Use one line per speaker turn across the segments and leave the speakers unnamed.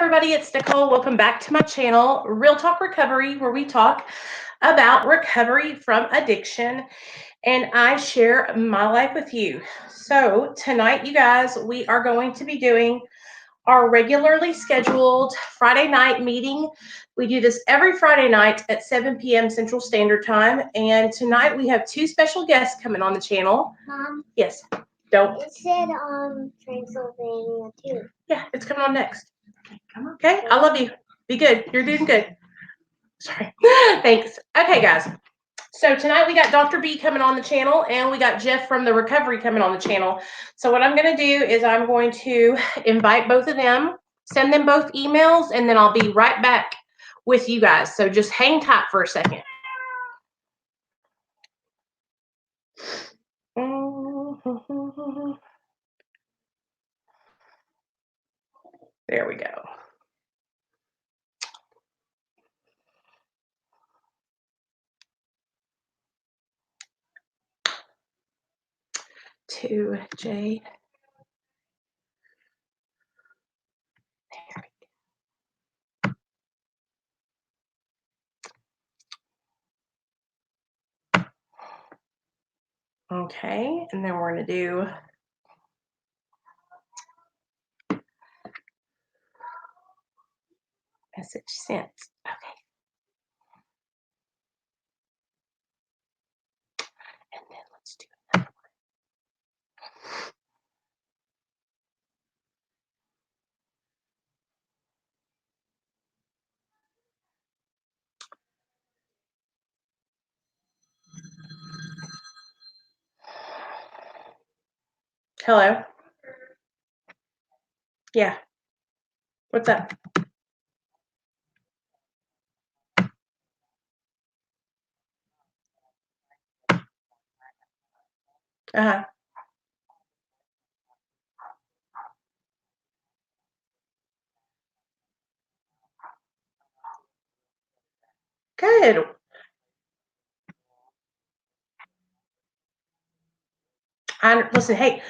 everybody, it's Nicole. Welcome back to my channel, Real Talk Recovery, where we talk about recovery from addiction and I share my life with you. So tonight, you guys, we are going to be doing our regularly scheduled Friday night meeting. We do this every Friday night at 7 p.m. Central Standard Time. And tonight we have two special guests coming on the channel.
Mom?
Yes. Don't.
It said Transylvania too.
Yeah, it's coming on next. Okay, I love you. Be good. You're doing good. Sorry. Thanks. Okay, guys. So tonight we got Dr. B coming on the channel and we got Jeff from the recovery coming on the channel. So what I'm going to do is I'm going to invite both of them, send them both emails, and then I'll be right back with you guys. So just hang tight for a second. There we go. To Jade. Okay, and then we're going to do message sent. Okay. And then let's do another one. Hello? Yeah. What's up? Uh-huh. Good. Listen, hey,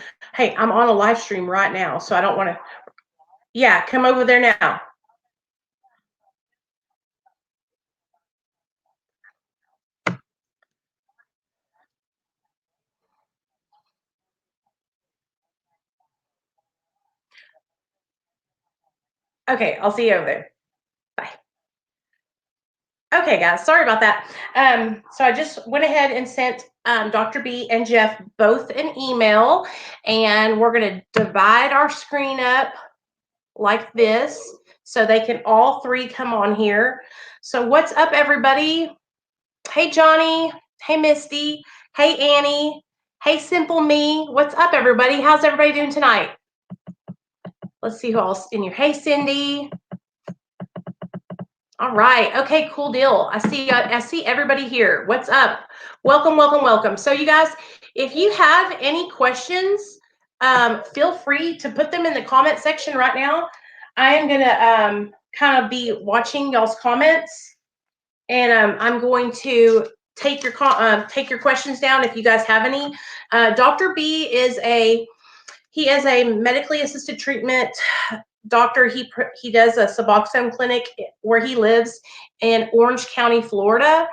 I'm on a live stream right now, so I don't want to. Yeah, come over there now. Okay, I'll see you over there. Bye. Okay, guys, sorry about that. So I just went ahead and sent Dr. B and Jeff both an email, and we're going to divide our screen up like this so they can all three come on here. So what's up, everybody? Hey, Johnny. Hey, Misty. Hey, Annie. Hey, Simple Me. What's up, everybody? How's everybody doing tonight? Let's see who else in here. Hey, Cindy. All right. Okay, cool deal. I see everybody here. What's up? Welcome, welcome, welcome. So you guys, if you have any questions, feel free to put them in the comment section right now. I am going to kind of be watching y'all's comments, and I'm going to take your questions down if you guys have any. Dr. B is a medically assisted treatment doctor. He does a Suboxone clinic where he lives in Orange County, Florida.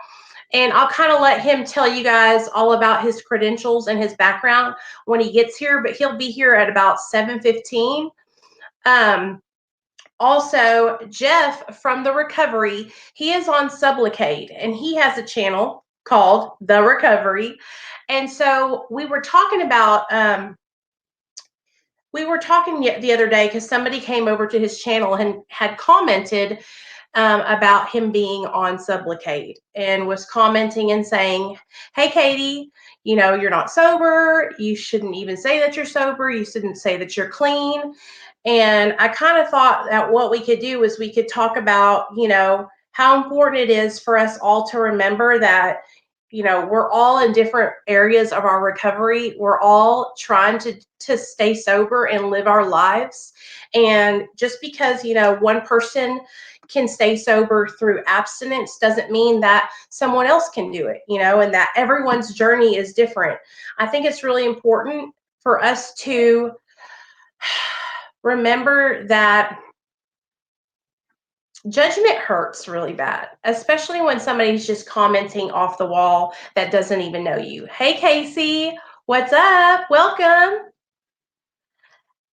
And I'll kind of let him tell you guys all about his credentials and his background when he gets here, but he'll be here at about 7:15. Also, Jeff from the recovery, he is on Sublocade and he has a channel called The Recovery. And so we were talking about the other day because somebody came over to his channel and had commented about him being on Sublocade and was commenting and saying, hey, Katie, you're not sober. You shouldn't even say that you're sober. You shouldn't say that you're clean. And I kind of thought that what we could do is we could talk about, how important it is for us all to remember that we're all in different areas of our recovery. We're all trying to stay sober and live our lives. And just because, one person can stay sober through abstinence doesn't mean that someone else can do it, and that everyone's journey is different. I think it's really important for us to remember that Judgment hurts really bad, especially when somebody's just commenting off the wall that doesn't even know you. Hey, Casey, what's up? Welcome.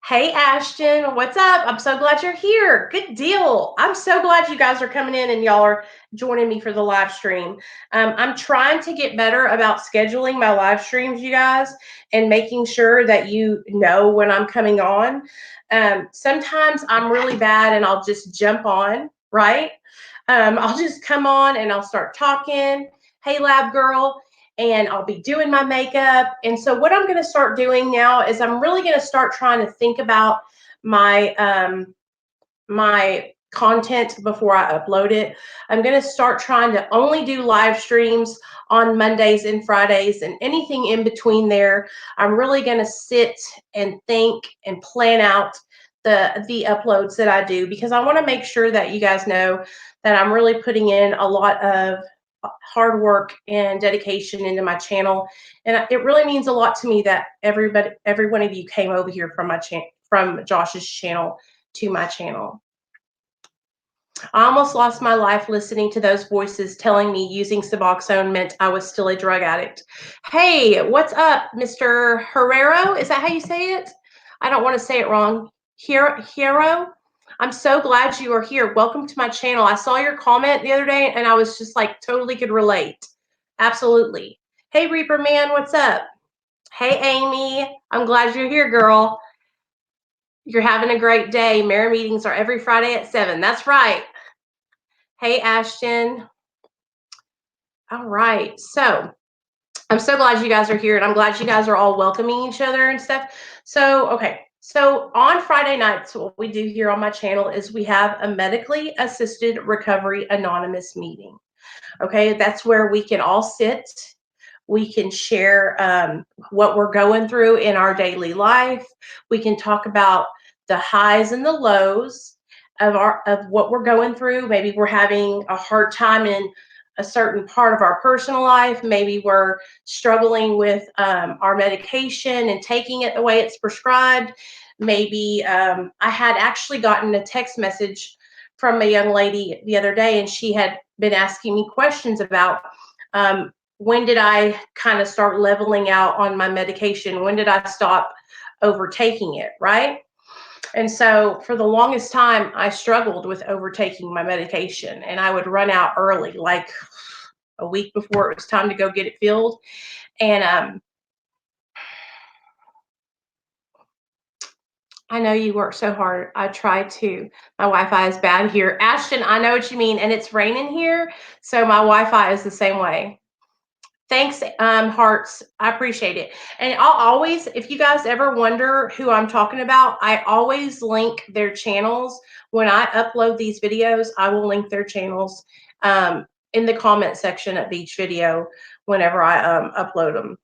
Hey, Ashton, what's up? I'm so glad you're here. Good deal. I'm so glad you guys are coming in and y'all are joining me for the live stream. I'm trying to get better about scheduling my live streams, you guys, and making sure that you know when I'm coming on. Sometimes I'm really bad and I'll just jump on, right? I'll just come on and I'll start talking. Hey, lab girl, and I'll be doing my makeup. And so what I'm going to start doing now is I'm really going to start trying to think about my my content before I upload it. I'm going to start trying to only do live streams on Mondays and Fridays, and anything in between there, I'm really going to sit and think and plan out the uploads that I do, because I want to make sure that you guys know that I'm really putting in a lot of hard work and dedication into my channel, and it really means a lot to me that every one of you came over here from from Josh's channel to my channel. I almost lost my life listening to those voices telling me using Suboxone meant I was still a drug addict. Hey, what's up, Mr. Herrero? Is that how you say it? I don't want to say it wrong. Hero? I'm so glad you are here. Welcome to my channel. I saw your comment the other day and I was just like totally could relate. Absolutely. Hey, Reaper Man, what's up? Hey, Amy. I'm glad you're here, girl. You're having a great day. Mirror meetings are every Friday at 7. That's right. Hey, Ashton. All right. So I'm so glad you guys are here, and I'm glad you guys are all welcoming each other and stuff. So, okay. So on Friday nights, what we do here on my channel is we have a medically assisted recovery anonymous meeting. Okay. That's where we can all sit. We can share what we're going through in our daily life. We can talk about the highs and the lows of what we're going through. Maybe we're having a hard time in a certain part of our personal life. Maybe we're struggling with our medication and taking it the way it's prescribed. Maybe I had actually gotten a text message from a young lady the other day, and she had been asking me questions about when did I kind of start leveling out on my medication? When did I stop overtaking it, right? And so for the longest time, I struggled with overtaking my medication, and I would run out early, like a week before it was time to go get it filled. And I know you work so hard. I try to. My Wi-Fi is bad here. Ashton, I know what you mean, and it's raining here, so my Wi-Fi is the same way. Thanks, hearts. I appreciate it. And I'll always, if you guys ever wonder who I'm talking about, I always link their channels. When I upload these videos, I will link their channels in the comment section of each video whenever I upload them.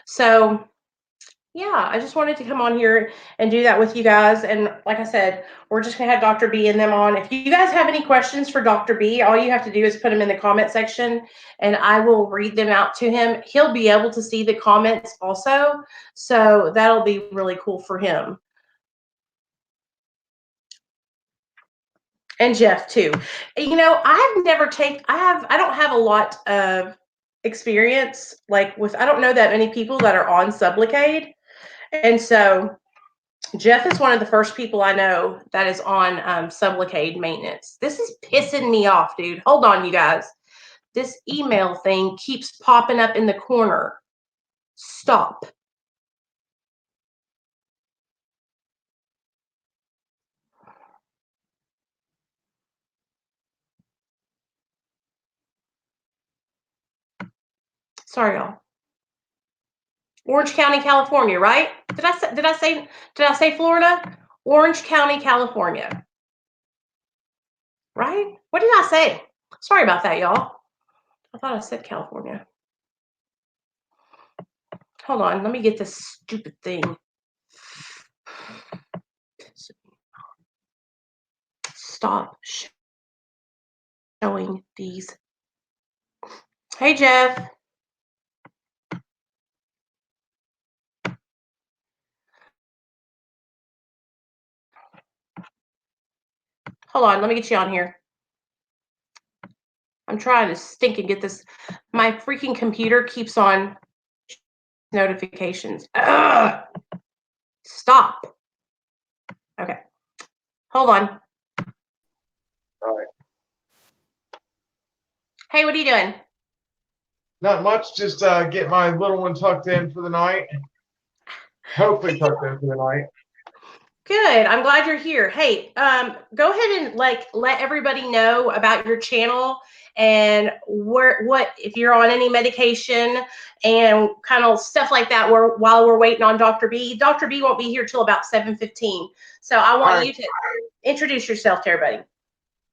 So yeah, I just wanted to come on here and do that with you guys. And like I said, we're just going to have Dr. B and them on. If you guys have any questions for Dr. B, all you have to do is put them in the comment section and I will read them out to him. He'll be able to see the comments also. So that'll be really cool for him. And Jeff too. You know, I don't have a lot of experience like with, I don't know that many people that are on Sublocade. And so Jeff is one of the first people I know that is on Sublocade maintenance. This is pissing me off, dude. Hold on, you guys. This email thing keeps popping up in the corner. Stop. Sorry, y'all. Orange County, California, right? Did I say Florida? Orange County, California. Right? What did I say? Sorry about that, y'all. I thought I said California. Hold on, let me get this stupid thing. Stop showing these. Hey, Jeff. Hold on, let me get you on here. I'm trying to stink and get this. My freaking computer keeps on notifications. Ugh, stop. Okay, hold on.
All right.
Hey, what are you doing?
Not much. Just get my little one tucked in for the night. Hopefully tucked in for the night.
Good. I'm glad you're here. Hey, go ahead and let everybody know about your channel and what if you're on any medication and kind of stuff like that. While we're waiting on Dr. B. Dr. B won't be here till about 7:15. So I want you to introduce yourself to everybody.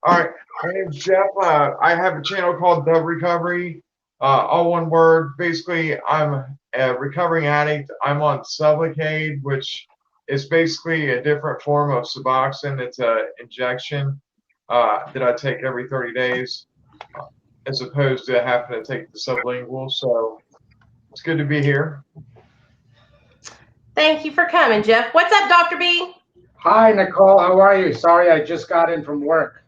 All right. My name's Jeff. I have a channel called The Recovery. All one word. Basically, I'm a recovering addict. I'm on Sublocade, which is basically a different form of Suboxone. It's an injection that I take every 30 days, as opposed to having to take the sublingual. So it's good to be here.
Thank you for coming, Jeff. What's up, Dr. B?
Hi, Nicole. How are you? Sorry, I just got in from work.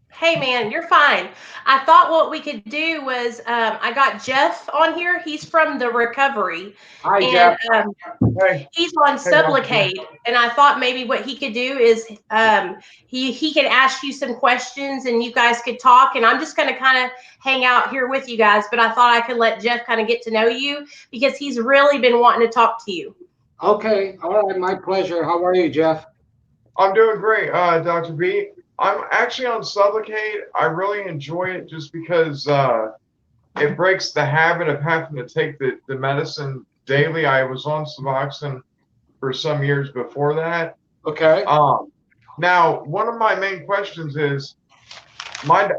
Hey, man, you're fine. I thought what we could do was I got Jeff on here. He's from the recovery.
Hi,
and
Jeff.
Hey.
He's on Sublocade. And I thought maybe what he could do is he could ask you some questions and you guys could talk. And I'm just going to kind of hang out here with you guys. But I thought I could let Jeff kind of get to know you because he's really been wanting to talk to you.
Okay. All right. My pleasure. How are you, Jeff?
I'm doing great, Dr. B. I'm actually on Sublocade. I really enjoy it just because it breaks the habit of having to take the medicine daily. I was on Suboxone for some years before that.
Okay.
Now, one of my main questions is, I'm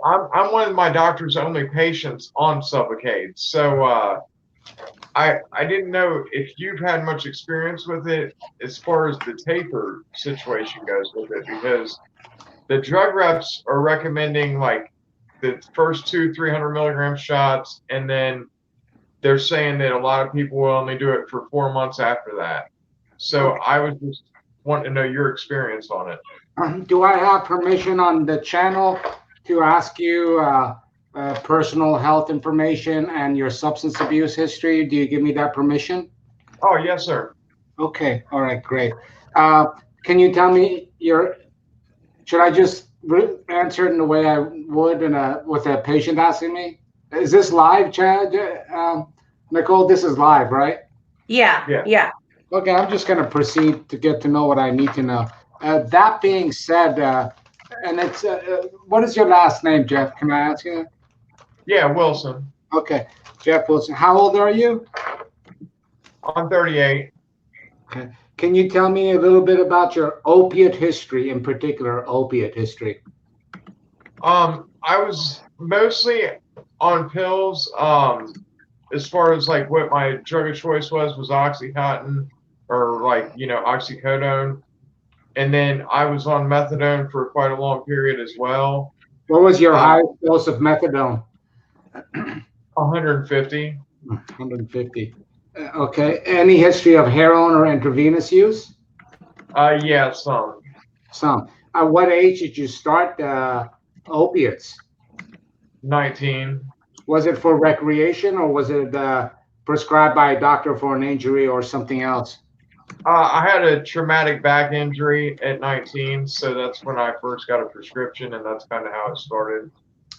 one of my doctor's only patients on Sublocade. So I didn't know if you've had much experience with it as far as the taper situation goes with it, because the drug reps are recommending like the first 300 milligram shots, and then they're saying that a lot of people will only do it for 4 months after that. So I was just wanting to know your experience on it.
Do I have permission on the channel to ask you personal health information and your substance abuse history? Do you give me that permission?
Oh, yes, sir.
Okay. All right. Great. Can you tell me should I just answer it in the way I would with a patient asking me? Is this live, Chad? Nicole, this is live, right?
Yeah.
Okay, I'm just going to proceed to get to know what I need to know. That being said, and it's what is your last name, Jeff? Can I ask you?
Yeah, Wilson.
Okay, Jeff Wilson. How old are you?
I'm 38.
Okay. Can you tell me a little bit about your opiate history, in particular, opiate history?
I was mostly on pills. As far as like what my drug of choice was Oxycontin or oxycodone. And then I was on methadone for quite a long period as well.
What was your highest dose of methadone?
150.
150. Okay. Any history of heroin or intravenous use?
Yeah, some.
Some. At what age did you start opiates?
19.
Was it for recreation or was it prescribed by a doctor for an injury or something else?
I had a traumatic back injury at 19, so that's when I first got a prescription, and that's kind of how it started.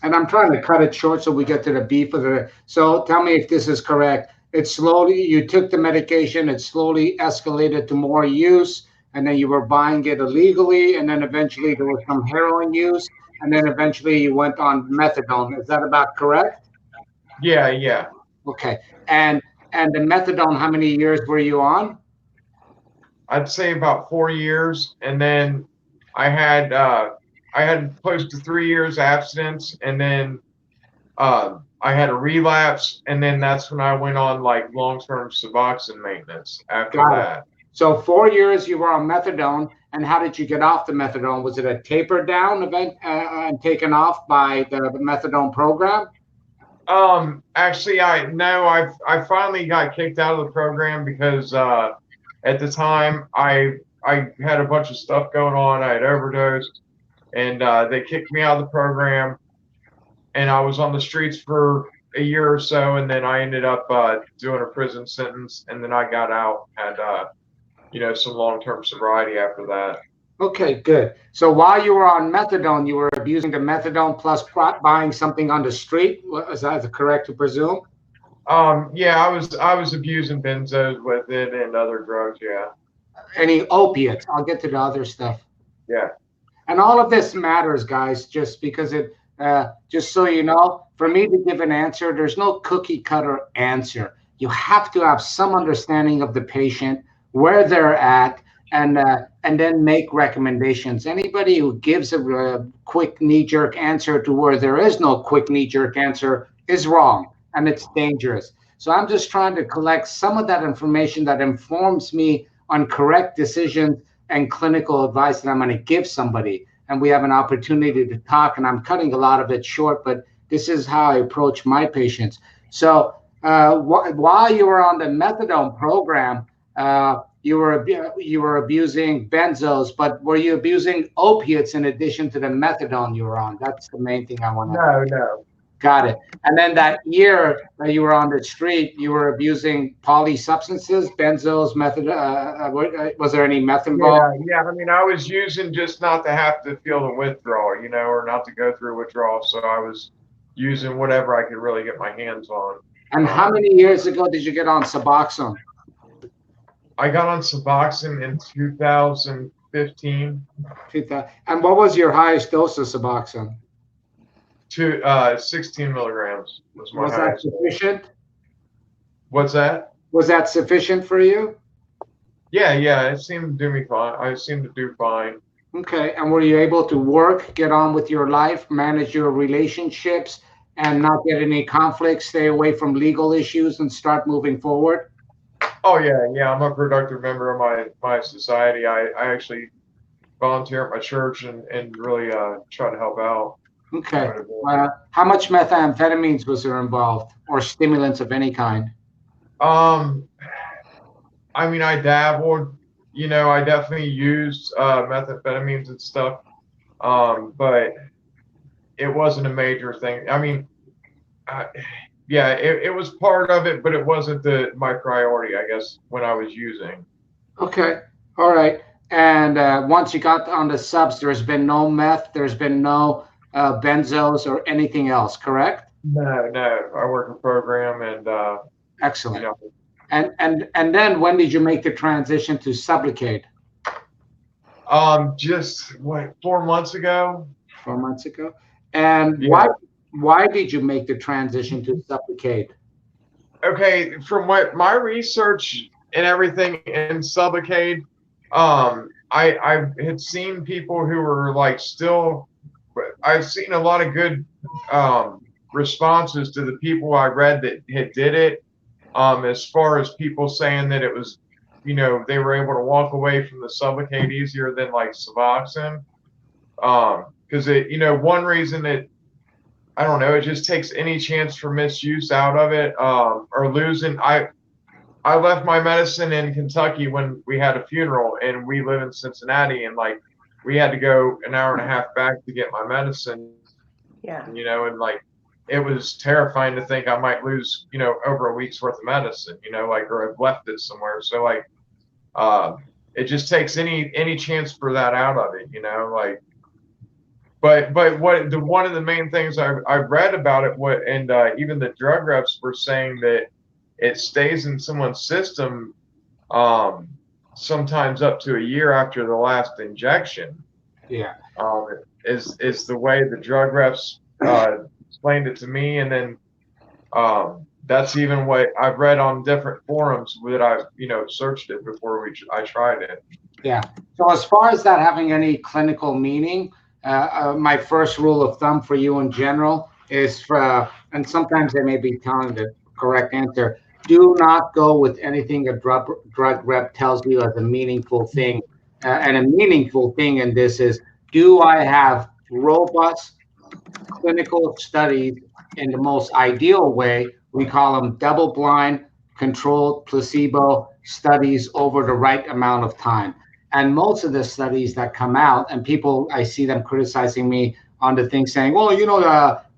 And I'm trying to cut it short so we get to the beef of it. So tell me if this is correct. You took the medication, it slowly escalated to more use, and then you were buying it illegally, and then eventually there was some heroin use, and then eventually you went on methadone. Is that about correct?
Yeah.
Okay. And the methadone, how many years were you on?
I'd say about 4 years, and then I had close to 3 years abstinence, and then I had a relapse, and then that's when I went on like long-term Suboxone maintenance after that.
So 4 years you were on methadone, and how did you get off the methadone? Was it a taper down event and taken off by the methadone program?
Actually, I finally got kicked out of the program because at the time I had a bunch of stuff going on. I had overdosed, and they kicked me out of the program, and I was on the streets for a year or so, and then I ended up doing a prison sentence, and then I got out, had some long-term sobriety after that.
Okay, good. So while you were on methadone, you were abusing the methadone plus buying something on the street. Is that correct to presume?
Yeah, I was abusing benzos with it and other drugs. Yeah.
Any opiates? I'll get to the other stuff.
Yeah.
And all of this matters, guys, just because just so you know, for me to give an answer, there's no cookie cutter answer. You have to have some understanding of the patient, where they're at, and then make recommendations. Anybody who gives a quick knee-jerk answer to where there is no quick knee-jerk answer is wrong, and it's dangerous. So I'm just trying to collect some of that information that informs me on correct decisions and clinical advice that I'm going to give somebody. And we have an opportunity to talk, and I'm cutting a lot of it short, but this is how I approach my patients. So while you were on the methadone program, you were abusing benzos, but were you abusing opiates in addition to the methadone you were on? That's the main thing I want to.
No.
Got it. And then that year that you were on the street, you were abusing poly substances, benzos, was there any meth involved?
Yeah. I mean, I was using just not to have to feel the withdrawal, or not to go through withdrawal. So I was using whatever I could really get my hands on.
And how many years ago did you get on Suboxone?
I got on Suboxone in 2015.
And what was your highest dose of Suboxone?
16 milligrams was my highest.
Was that sufficient?
What's that?
Was that sufficient for you?
Yeah, it seemed to do me fine. I seemed to do fine.
Okay, and were you able to work, get on with your life, manage your relationships, and not get any conflicts, stay away from legal issues, and start moving forward?
Oh, yeah. I'm a productive member of my society. I actually volunteer at my church and really try to help out.
Okay. How much methamphetamines was there involved, or stimulants of any kind?
I mean, I dabbled. I definitely used methamphetamines and stuff, but it wasn't a major thing. I mean, it was part of it, but it wasn't my priority, I guess, when I was using.
Okay. All right. And once you got on the subs, there's been no meth, there's been no benzos or anything else, correct?
No. I work in program and
excellent. And then when did you make the transition to Sublocade?
Just 4 months ago.
4 months ago. And why did you make the transition to Sublocade?
Okay, from what my research and everything in Sublocade, I had seen people who were I've seen a lot of good responses to the people I read that did it. As far as people saying that it was, they were able to walk away from the Sublocade easier than Suboxone. Because one reason that, I don't know, it just takes any chance for misuse out of it, or losing. I left my medicine in Kentucky when we had a funeral, and we live in Cincinnati, and we had to go an hour and a half back to get my medicine.
Yeah.
And it was terrifying to think I might lose, over a week's worth of medicine, or I've left it somewhere. So it just takes any chance for that out of it, But one of the main things I read about it, even the drug reps were saying that it stays in someone's system sometimes up to a year after the last injection.
Yeah.
Is the way the drug reps explained it to me, and then that's even what I've read on different forums that I've searched it before I tried it.
Yeah. So as far as that having any clinical meaning, my first rule of thumb for you in general is, and sometimes they may be telling the correct answer, do not go with anything a drug rep tells you as a meaningful thing. And a meaningful thing in this is, do I have robust clinical studies in the most ideal way? We call them double-blind, controlled, placebo studies over the right amount of time. And most of the studies that come out, and people, I see them criticizing me on the thing saying, well,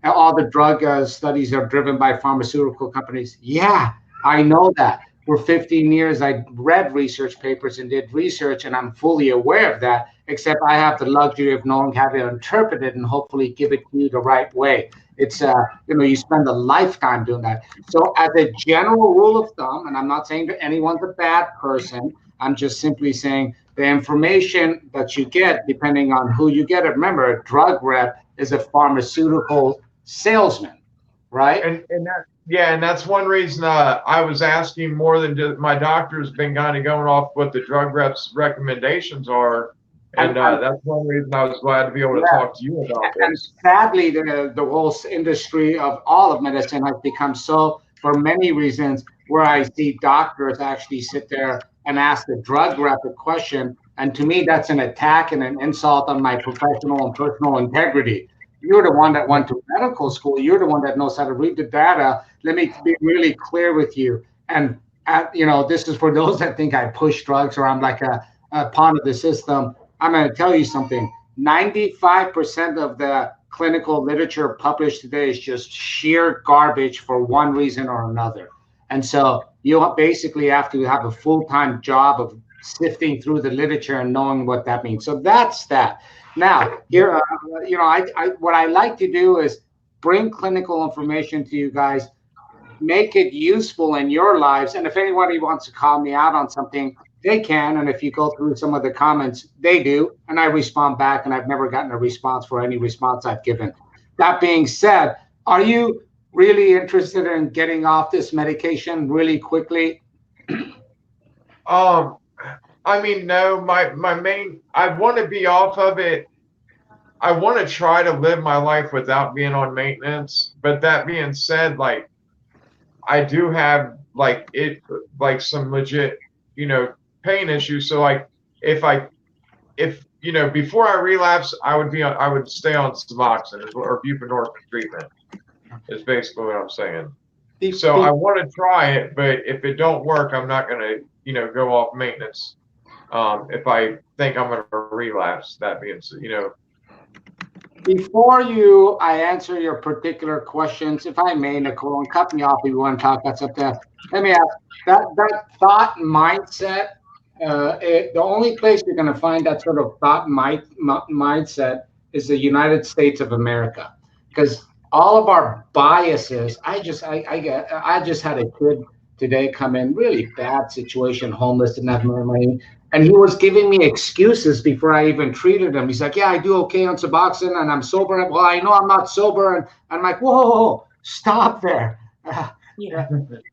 all the drug studies are driven by pharmaceutical companies. Yeah, I know that. For 15 years, I read research papers and did research, and I'm fully aware of that, except I have the luxury of knowing how to interpret it and hopefully give it to you the right way. It's, you spend a lifetime doing that. So as a general rule of thumb, and I'm not saying that anyone's a bad person, I'm just simply saying the information that you get, depending on who you get it. Remember, a drug rep is a pharmaceutical salesman, right?
And that's one reason I was asking more than just, my doctor's been kind of going off what the drug reps' recommendations are, and that's one reason I was glad to be able to talk to you about this.
And sadly, the whole industry of all of medicine has become so, for many reasons, where I see doctors actually sit there and ask the drug rep a question, and to me, that's an attack and an insult on my professional and personal integrity. You're the one that went to medical school. You're the one that knows how to read the data. Let me be really clear with you. And, this is for those that think I push drugs or I'm like a pawn of the system. I'm going to tell you something. 95% of the clinical literature published today is just sheer garbage for one reason or another. And so you basically have to have a full-time job of sifting through the literature and knowing what that means. So that's that. Now, here, what I like to do is bring clinical information to you guys, make it useful in your lives. And if anybody wants to call me out on something, they can. And if you go through some of the comments, they do. And I respond back. And I've never gotten a response for any response I've given. That being said, are you really interested in getting off this medication really quickly?
No, my main, I want to be off of it. I want to try to live my life without being on maintenance. But that being said, I do have some legit, pain issues. So if before I relapse, I would stay on Suboxone or buprenorphine treatment. Is basically what I'm saying. So I want to try it, but if it don't work, I'm not going to, go off maintenance. If I think I'm going to relapse, that being said,
Before I answer your particular questions, if I may, Nicole, and cut me off if you want to talk about something. Let me ask, that thought mindset, the only place you're going to find that sort of thought mindset is the United States of America, because all of our biases. I just had a kid today come in, really bad situation, homeless, didn't have no money. And he was giving me excuses before I even treated him. He's like, yeah, I do okay on Suboxone and I'm sober. Well, I know I'm not sober. And I'm like, whoa, stop there. Yeah.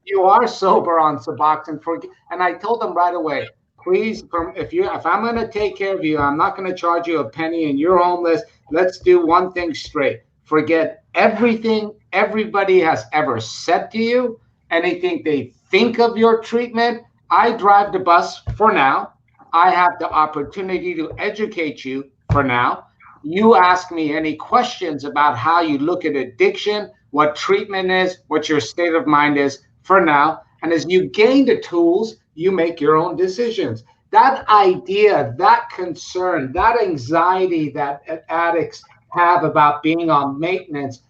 You are sober on Suboxone. And I told him right away, please, if I'm going to take care of you, I'm not going to charge you a penny and you're homeless. Let's do one thing straight. Forget everything everybody has ever said to you, anything they think of your treatment. I drive the bus for now. I have the opportunity to educate you for now. You ask me any questions about how you look at addiction, what treatment is, what your state of mind is for now. And as you gain the tools, you make your own decisions. That idea, that concern, that anxiety that addicts have about being on maintenance,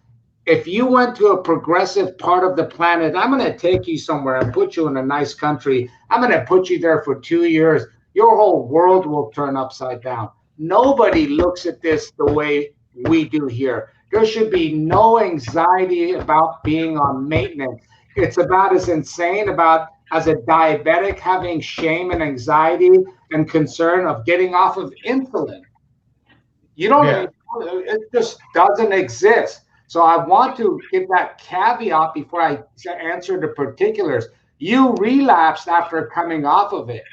if you went to a progressive part of the planet, I'm going to take you somewhere and put you in a nice country. I'm going to put you there for 2 years. Your whole world will turn upside down. Nobody looks at this the way we do here. There should be no anxiety about being on maintenance. It's about as insane as a diabetic having shame and anxiety and concern of getting off of insulin. It just doesn't exist. So I want to give that caveat before I answer the particulars. You relapsed after coming off of it,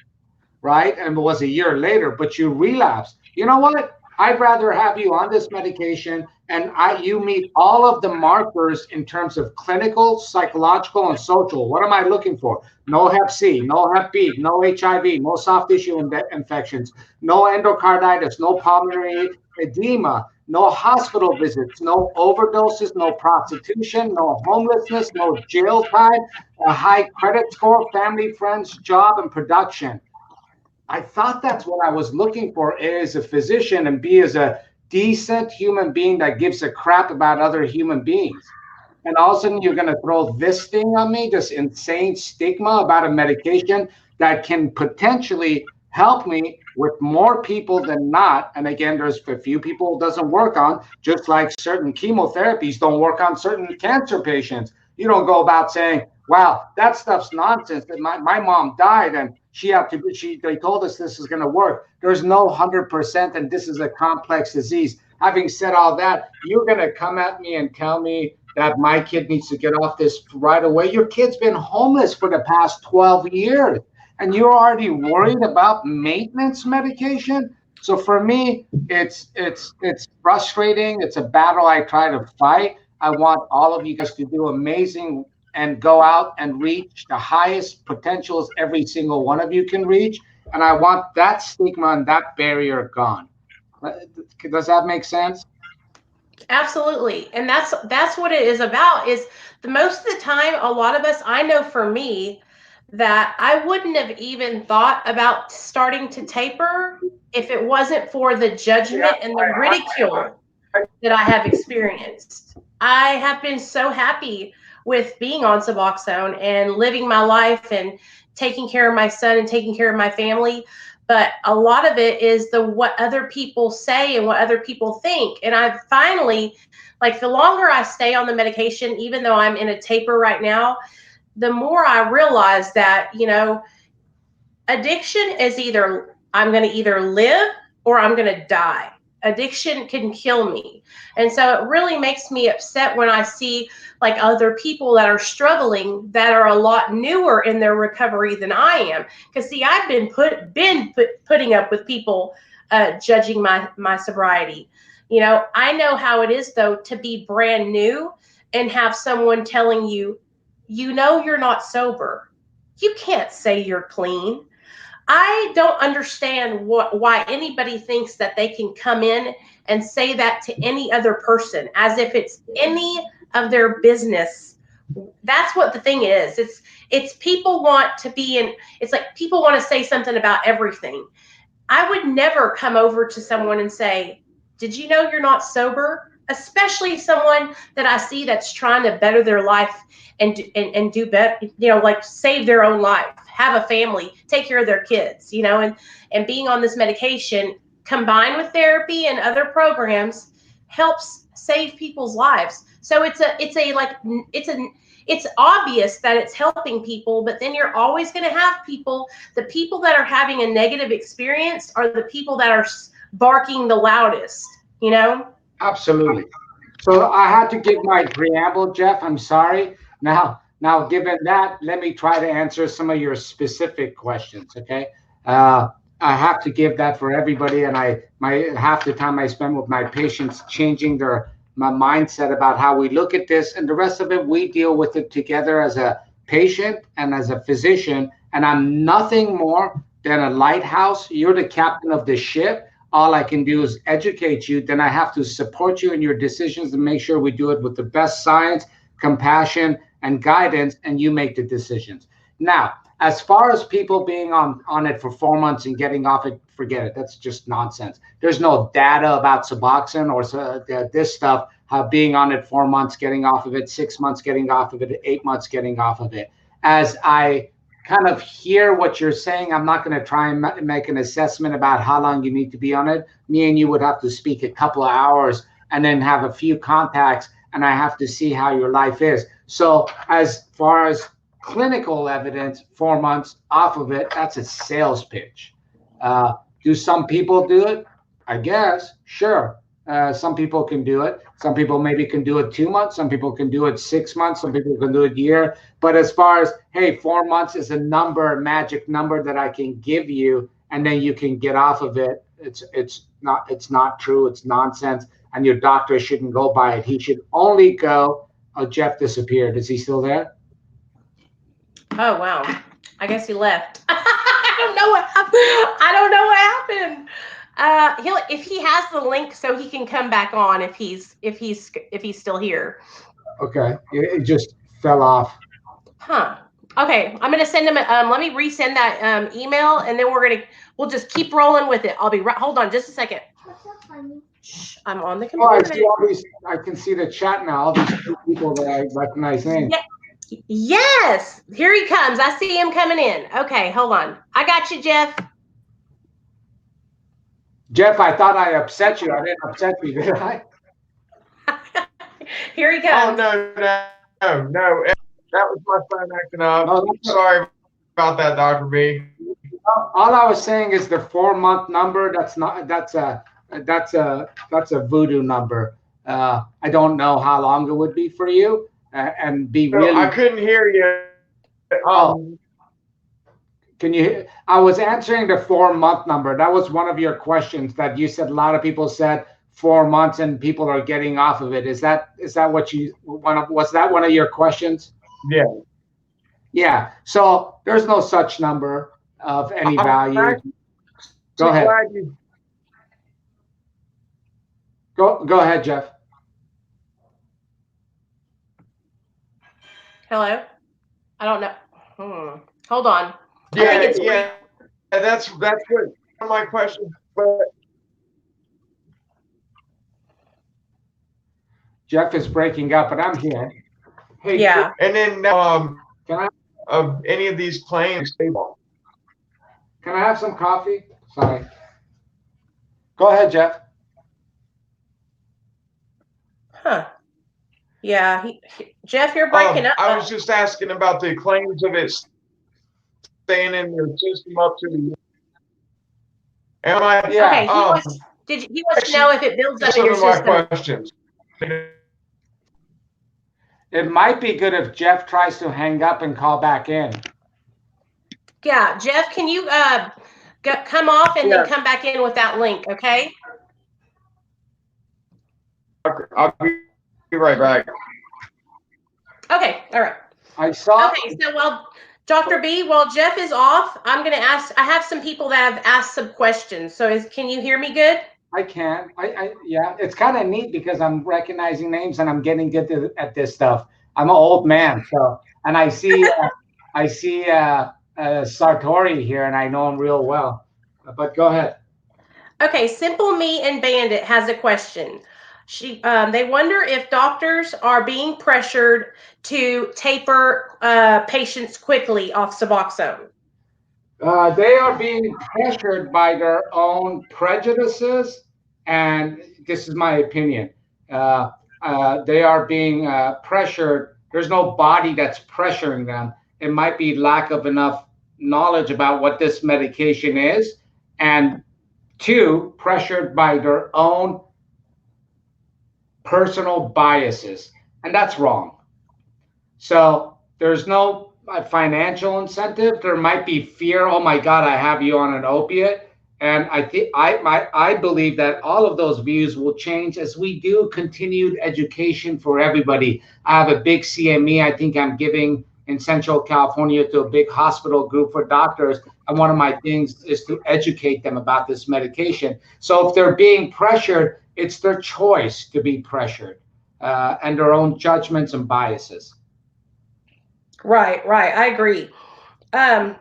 right? And it was a year later, but you relapsed. You know what? I'd rather have you on this medication and you meet all of the markers in terms of clinical, psychological, and social. What am I looking for? No Hep C, no Hep B, no HIV, no soft tissue infections, no endocarditis, no pulmonary edema, no hospital visits, no overdoses, no prostitution, no homelessness, no jail time, a high credit score, family, friends, job, and production. I thought that's what I was looking for, A, as a physician, and B, as a decent human being that gives a crap about other human beings. And all of a sudden, you're going to throw this thing on me, this insane stigma about a medication that can potentially help me with more people than not. And again, there's a few people it doesn't work on, just like certain chemotherapies don't work on certain cancer patients. You don't go about saying, wow, that stuff's nonsense. That my mom died and they told us this is going to work. There's no 100%, and this is a complex disease. Having said all that, you're going to come at me and tell me that my kid needs to get off this right away. Your kid's been homeless for the past 12 years, and you're already worried about maintenance medication. So for me, it's frustrating. It's a battle I try to fight. I want all of you guys to do amazing and go out and reach the highest potentials every single one of you can reach. And I want that stigma and that barrier gone. Does that make sense?
Absolutely. And that's what it is about. Is the most of the time, a lot of us, I know for me, that I wouldn't have even thought about starting to taper if it wasn't for the judgment and the ridicule that I have experienced. I have been so happy with being on Suboxone and living my life and taking care of my son and taking care of my family. But a lot of it is the what other people say and what other people think. And I've finally, like, the longer I stay on the medication, even though I'm in a taper right now, the more I realize that, addiction is either I'm going to either live or I'm going to die. Addiction can kill me. And so it really makes me upset when I see like other people that are struggling that are a lot newer in their recovery than I am. Because see, I've been putting up with people judging my sobriety. I know how it is though to be brand new and have someone telling you, you're not sober. You can't say you're clean. I don't understand why anybody thinks that they can come in and say that to any other person as if it's any of their business. That's what the thing is. It's people want to be in. It's like people want to say something about everything. I would never come over to someone and say, "Did you know you're not sober?" Especially someone that I see that's trying to better their life and do better, like save their own life, have a family, take care of their kids, and being on this medication combined with therapy and other programs helps save people's lives. So it's obvious that it's helping people, but then you're always going to have the people that are having a negative experience are the people that are barking the loudest.
Absolutely. So I had to give my preamble, Jeff. I'm sorry. Now, given that, let me try to answer some of your specific questions. Okay. I have to give that for everybody, and half the time I spend with my patients changing my mindset about how we look at this, and the rest of it we deal with it together as a patient and as a physician. And I'm nothing more than a lighthouse. You're the captain of the ship. All I can do is educate you. Then I have to support you in your decisions and make sure we do it with the best science, compassion, and guidance, and you make the decisions. Now, as far as people being on it for 4 months and getting off it, forget it. That's just nonsense. There's no data about Suboxone or this stuff, being on it 4 months, getting off of it, 6 months, getting off of it, 8 months, getting off of it. As I kind of hear what you're saying, I'm not going to try and make an assessment about how long you need to be on it. Me and you would have to speak a couple of hours and then have a few contacts, and I have to see how your life is. So as far as clinical evidence, 4 months off of it, that's a sales pitch. Do some people do it? I guess, sure. Some people can do it. Some people maybe can do it 2 months. Some people can do it 6 months. Some people can do it a year. But as far as, hey, 4 months is a magic number that I can give you, and then you can get off of it. It's not true. It's nonsense. And your doctor shouldn't go by it. He should only go. Oh, Jeff disappeared. Is he still there?
Oh, wow. I guess he left. I don't know what happened. If he has the link so he can come back on if he's still here.
Okay. It just fell off.
Huh. Okay, I'm gonna send him. Let me resend that email, and then we'll just keep rolling with it. I'll be right. Hold on, just a second.
What's so funny?
Shh, I'm on the
Oh, I
computer.
see all these. I can see the chat now. All these people that I recognize names.
Yeah. Yes, here he comes. I see him coming in. Okay, hold on. I got you, Jeff.
Jeff, I thought I upset you. I didn't upset you, did I?
Here he
Oh
comes.
no! That was my phone acting up.
No,
Sorry about that, Dr. B.
all I was saying is the 4-month number. That's not. That's a voodoo number. I don't know how long it would be for you, and be
So
really.
I couldn't hear you.
Can you? I was answering the 4-month number. That was one of your questions that you said. A lot of people said 4 months, and people are getting off of it. Is that what you was that one of your questions?
Yeah.
Yeah. So there's no such number of any value. Go ahead. Go ahead, Jeff.
Hello. I don't know. Hold on.
Yeah,
I think it's
yeah. That's what one of my questions. But
Jeff is breaking up, but I'm here. Hey,
yeah.
And then
can I
of any of these claims,
can I have some coffee? Sorry. Go ahead, Jeff.
Huh. Yeah. Jeff, you're breaking up.
I was just asking about the claims of it staying in your system up to the. Am I?
Yeah.
Okay. He wants to know if it builds up in
Some
your
of my
system.
questions.
It might be good if Jeff tries to hang up and call back in.
Yeah, Jeff, can you come off and then come back in with that link? Okay.
I'll be right back.
Okay. All right.
I saw.
Okay. So while Dr. B, while Jeff is off, I'm going to ask. I have some people that have asked some questions. So can you hear me good?
I can. Yeah. It's kind of neat because I'm recognizing names and I'm getting good at this stuff. I'm an old man, so and I see Sartori here, and I know him real well. But go ahead.
Okay. Simple Me and Bandit has a question. They wonder if doctors are being pressured to taper patients quickly off Suboxone.
They are being pressured by their own prejudices, and this is my opinion. They are being pressured. There's no body that's pressuring them. It might be lack of enough knowledge about what this medication is, and 2, pressured by their own personal biases, and that's wrong. So there's no financial incentive. There might be fear. Oh my God, I have you on an opiate. And I believe that all of those views will change as we do continued education for everybody. I have a big CME. I think I'm giving in Central California to a big hospital group for doctors. And one of my things is to educate them about this medication. So if they're being pressured, it's their choice to be pressured and their own judgments and biases.
Right. I agree. Then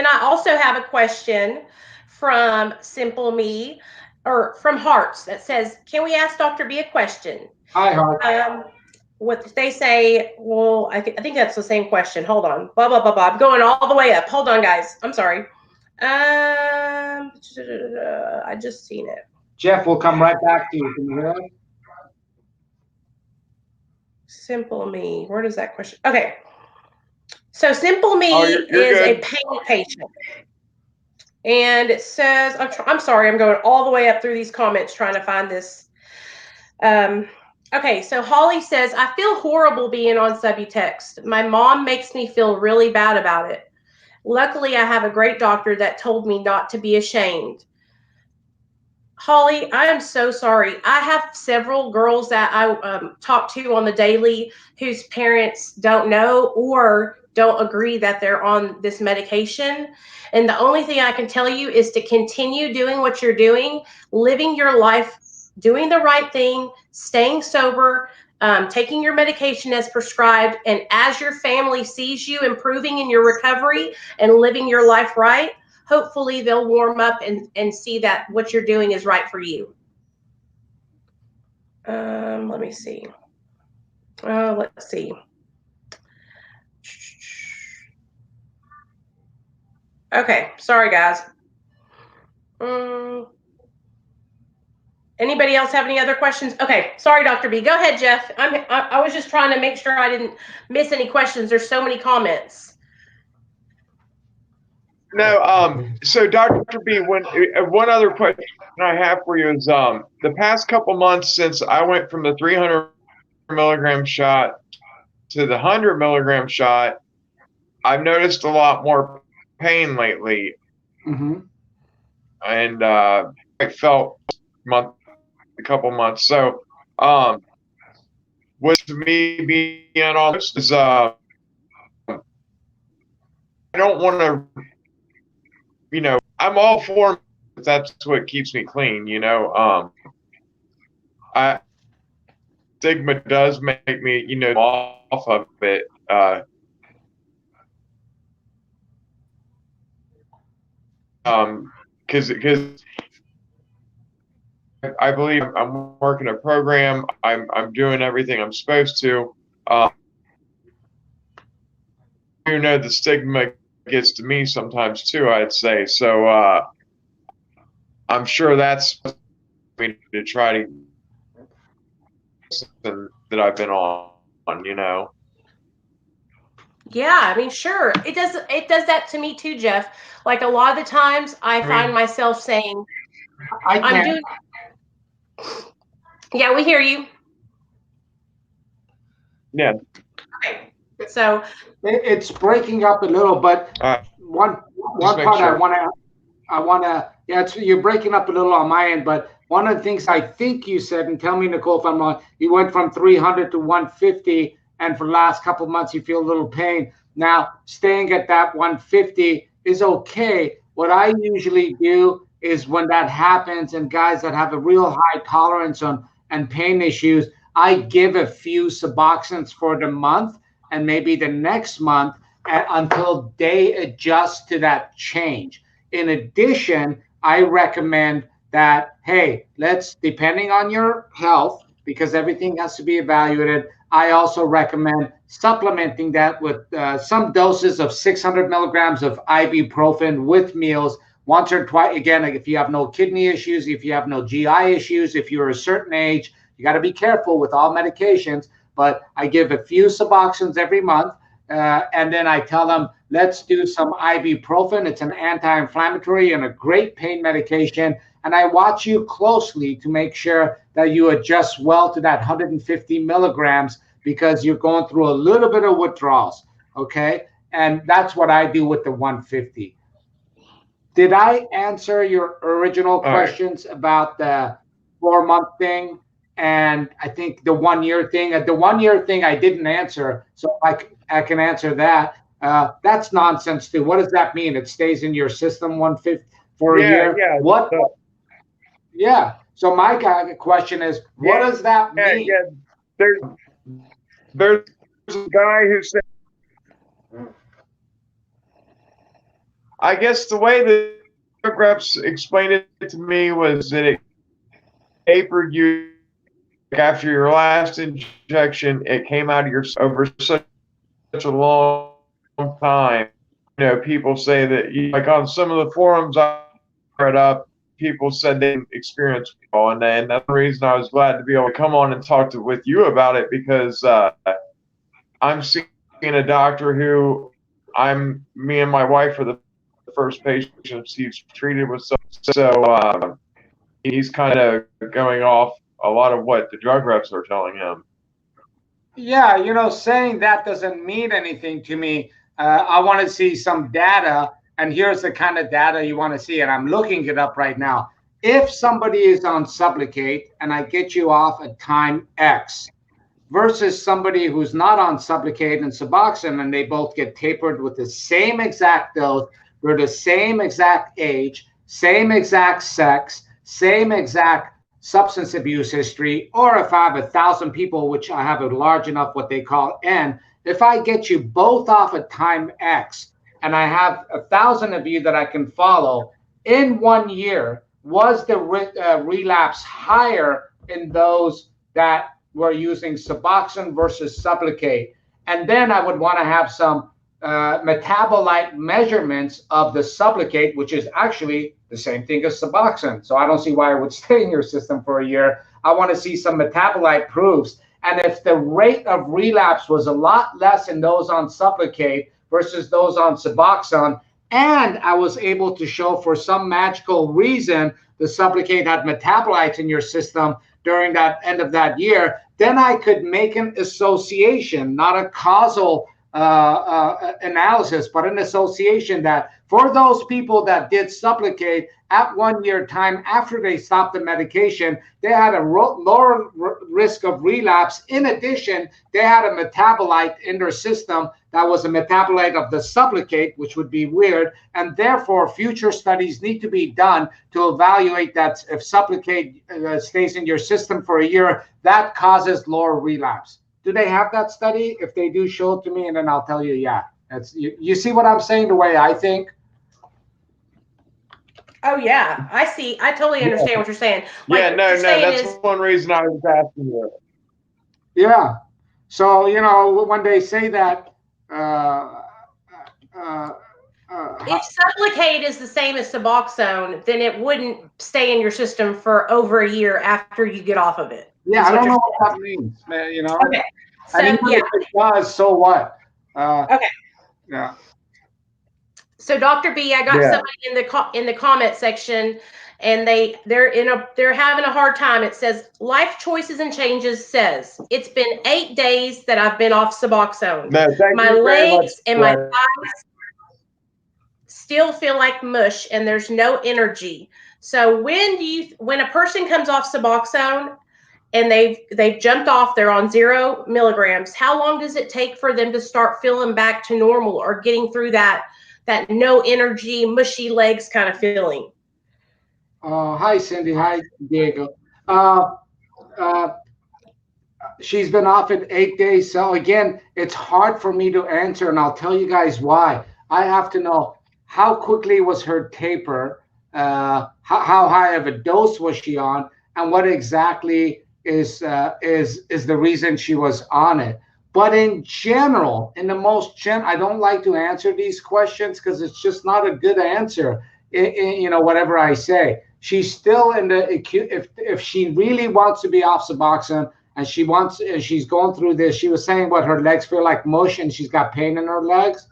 I also have a question from Simple Me or from Hearts that says, can we ask Dr. B a question?
Hi, Heart.
What they say, well, I think that's the same question. Hold on. Blah, blah, blah, blah. I'm going all the way up. Hold on, guys. I'm sorry. I just seen it.
Jeff, we'll come right back to you. Can you hear us?
Simple Me. Where does that question? Okay. So Simple Me
you're
is
good.
a pain patient. And it says, I'm sorry, I'm going all the way up through these comments trying to find this. Okay, so Holly says, I feel horrible being on Subutex. My mom makes me feel really bad about it. Luckily, I have a great doctor that told me not to be ashamed. Holly, I am so sorry. I have several girls that I talk to on the daily whose parents don't know or don't agree that they're on this medication. And the only thing I can tell you is to continue doing what you're doing, living your life, doing the right thing, staying sober, taking your medication as prescribed, and as your family sees you improving in your recovery and living your life right, hopefully they'll warm up and see that what you're doing is right for you. Let me see. Let's see. Okay, sorry guys. Anybody else have any other questions? Okay, sorry, Dr. B. Go ahead, Jeff. I was just trying to make sure I didn't miss any questions. There's so many comments.
No, so Dr. B, one other question I have for you is the past couple months since I went from the 300 milligram shot to the 100 milligram shot, I've noticed a lot more pain lately.
Mm-hmm.
And I felt a couple months. So with me being on this is I don't want to, I'm all for it. That's what keeps me clean, stigma does make me, off of it. Because I believe I'm working a program. I'm doing everything I'm supposed to. The stigma gets to me sometimes too, I'd say. So I'm sure that's me to try to that I've been on.
Yeah, I mean, sure. It does that to me too, Jeff. Like a lot of the times I find myself saying, I'm doing. Yeah, we hear you.
Yeah.
Okay. So
it's breaking up a little, but one part sure. I want to, yeah, you're breaking up a little on my end, but one of the things I think you said, and tell me, Nicole, if I'm wrong, you went from 300 to 150, and for the last couple of months, you feel a little pain. Now, staying at that 150 is okay. What I usually do is when that happens, and guys that have a real high tolerance on and pain issues, I give a few Suboxones for the month, and maybe the next month until they adjust to that change. In addition, I recommend that, hey, depending on your health, because everything has to be evaluated, I also recommend supplementing that with some doses of 600 milligrams of ibuprofen with meals once or twice. Again, if you have no kidney issues, if you have no GI issues, if you're a certain age, you got to be careful with all medications. But I give a few Suboxones every month, and then I tell them, let's do some ibuprofen. It's an anti-inflammatory and a great pain medication. And I watch you closely to make sure that you adjust well to that 150 milligrams because you're going through a little bit of withdrawals, okay? And that's what I do with the 150. Did I answer your original questions about the 4-month thing? And I think the 1 year thing, the 1 year thing I didn't answer, so I can answer that. That's nonsense too. What does that mean? It stays in your system 150 for a year?
Yeah.
What? Yeah. So my question is, what does that mean?
Yeah. There's a guy who said, I guess the way the reps explained it to me was that it tapered you after your last injection. It came out of your over such a long time. People say that, like on some of the forums I read up, people said they didn't experience it, and that's the reason I was glad to be able to come on and talk with you about it, because I'm seeing a doctor who me and my wife are the first patients he's treated with, so he's kind of going off a lot of what the drug reps are telling him.
Yeah, saying that doesn't mean anything to me. I want to see some data, and here's the kind of data you want to see, and I'm looking it up right now. If somebody is on Sublocade and I get you off at time X versus somebody who's not on Sublocade and Suboxone, and they both get tapered with the same exact dose, they're the same exact age, same exact sex, same exact substance abuse history, or if I have 1,000 people, which I have a large enough what they call N, if I get you both off at time X, and I have 1,000 of you that I can follow in 1 year, was the relapse higher in those that were using Suboxone versus Sublocade? And then I would want to have some metabolite measurements of the Sublocade, which is actually the same thing as Suboxone. So I don't see why it would stay in your system for a year. I want to see some metabolite proofs. And if the rate of relapse was a lot less in those on Sublocade versus those on Suboxone, and I was able to show for some magical reason the Sublocade had metabolites in your system during that end of that year, then I could make an association, not a causal analysis, but an association that for those people that did Sublocade at 1 year time after they stopped the medication, they had a lower risk of relapse. In addition, they had a metabolite in their system that was a metabolite of the Sublocade, which would be weird, and therefore future studies need to be done to evaluate that if Sublocade stays in your system for a year, that causes lower relapse. Do they have that study? If they do, show it to me, and then I'll tell you, yeah. That's you see what I'm saying, the way I think?
Oh yeah, I see. I totally understand what you're saying. Like,
Yeah,
what
no,
you're
no,
saying
that's
is,
one reason I was asking you.
Yeah. So, you know, when they say that,
if Sublocade is the same as Suboxone, then it wouldn't stay in your system for over a year after you get off of it.
yeah,
is
I
what
don't
you're
know what that means, man, you know?
Okay.
And
So
even
yeah.
if it does, so what?
Okay.
Yeah.
So Dr. B, I got
Yeah.
somebody in the comment section, and they're having a hard time. It says Life Choices and Changes says it's been 8 days that I've been off Suboxone.
No, thank
My
you very much.
legs and my thighs still feel like mush, and there's no energy. So when a person comes off Suboxone and they've jumped off, they're on 0 milligrams, how long does it take for them to start feeling back to normal or getting through that no energy, mushy legs kind of feeling?
Hi, Cindy. Hi, Diego. She's been off in 8 days. So again, it's hard for me to answer, and I'll tell you guys why. I have to know how quickly was her taper, how high of a dose was she on, and what exactly is the reason she was on it. But in general, I don't like to answer these questions because it's just not a good answer. You know, whatever I say, she's still in the acute. If she really wants to be off Suboxone, and she's going through this, she was saying what her legs feel like mush, and she's got pain in her legs.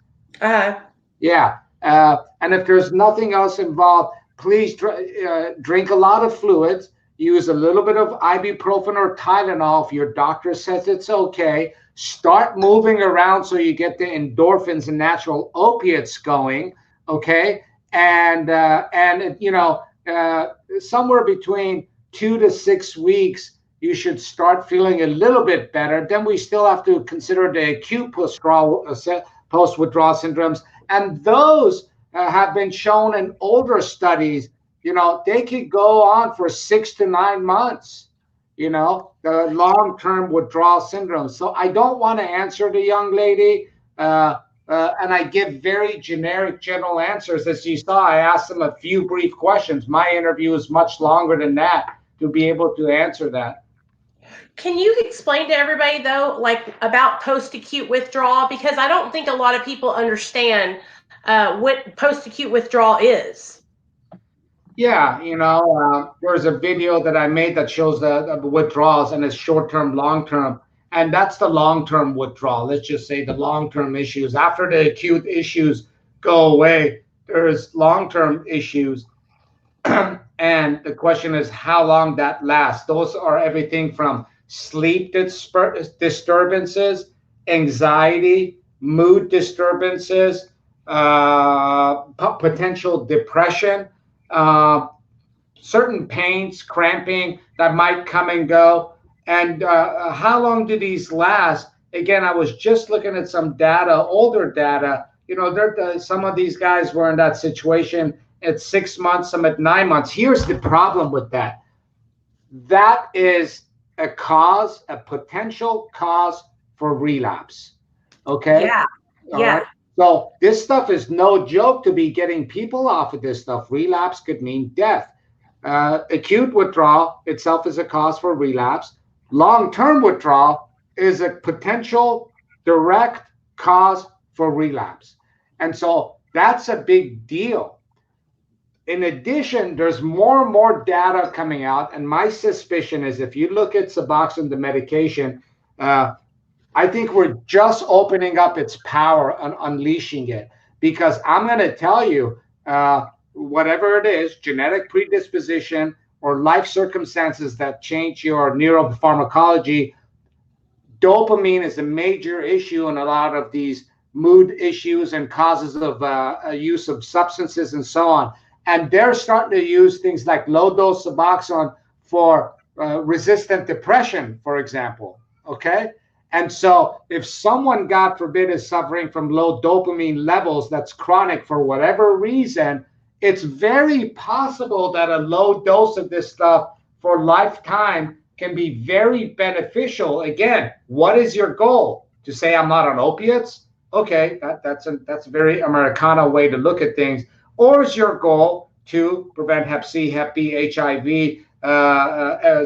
Yeah. And if there's nothing else involved, please drink a lot of fluids. Use a little bit of ibuprofen or Tylenol if your doctor says it's okay. Start moving around so you get the endorphins and natural opiates going. Okay. And you know, somewhere between 2 to 6 weeks, you should start feeling a little bit better. Then we still have to consider the acute post-withdrawal syndromes. And those have been shown in older studies. You know, they could go on for 6 to 9 months, you know, the long-term withdrawal syndrome. So I don't want to answer the young lady. And I give very generic, general answers. As you saw, I asked them a few brief questions. My interview is much longer than that to be able to answer that.
Can you explain to everybody, though, like about post-acute withdrawal? Because I don't think a lot of people understand what post-acute withdrawal is.
Yeah, you know, there's a video that I made that shows the withdrawals, and it's short-term, long-term. And that's the long-term withdrawal. Let's just say the long-term issues. After the acute issues go away, there's long-term issues. And the question is how long that lasts. Those are everything from sleep disturbances, anxiety, mood disturbances, potential depression, certain pains, cramping that might come and go. And how long do these last? Again, I was just looking at some data, older data. You know, some of these guys were in that situation at 6 months, some at 9 months. Here's the problem with that. that is a potential cause for relapse. Okay.
Yeah.
All right.
Yeah.
So this stuff is no joke to be getting people off of this stuff. Relapse could mean death. Acute withdrawal itself is a cause for relapse. Long-term withdrawal is a potential direct cause for relapse. And so that's a big deal. In addition, there's more and more data coming out. And my suspicion is if you look at Suboxone, the medication, I think we're just opening up its power and unleashing it. Because I'm going to tell you, whatever it is, genetic predisposition or life circumstances that change your neuropharmacology, dopamine is a major issue in a lot of these mood issues and causes of use of substances and so on. And they're starting to use things like low dose Suboxone for resistant depression, for example. Okay. And so if someone, God forbid, is suffering from low dopamine levels that's chronic for whatever reason, it's very possible that a low dose of this stuff for lifetime can be very beneficial. Again, what is your goal? To say I'm not on opiates? Okay, that's a very Americana way to look at things. Or is your goal to prevent Hep C, Hep B, HIV,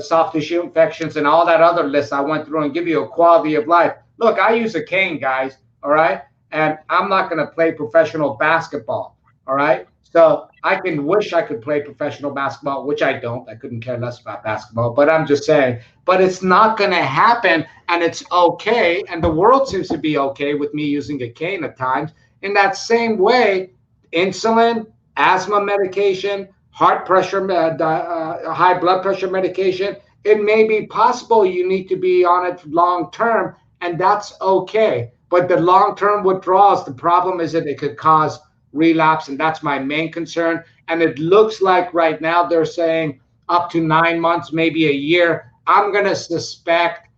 soft tissue infections, and all that other list I went through and give you a quality of life? Look, I use a cane, guys, all right? And I'm not going to play professional basketball, all right? So I can wish I could play professional basketball, which I don't. I couldn't care less about basketball, but I'm just saying. But it's not going to happen, and it's okay. And the world seems to be okay with me using a cane at times. In that same way, insulin, asthma medication, heart pressure, high blood pressure medication, it may be possible you need to be on it long term, and that's okay. But the long term withdrawals, the problem is that it could cause relapse, and that's my main concern. And it looks like right now they're saying up to 9 months, maybe a year. I'm going to suspect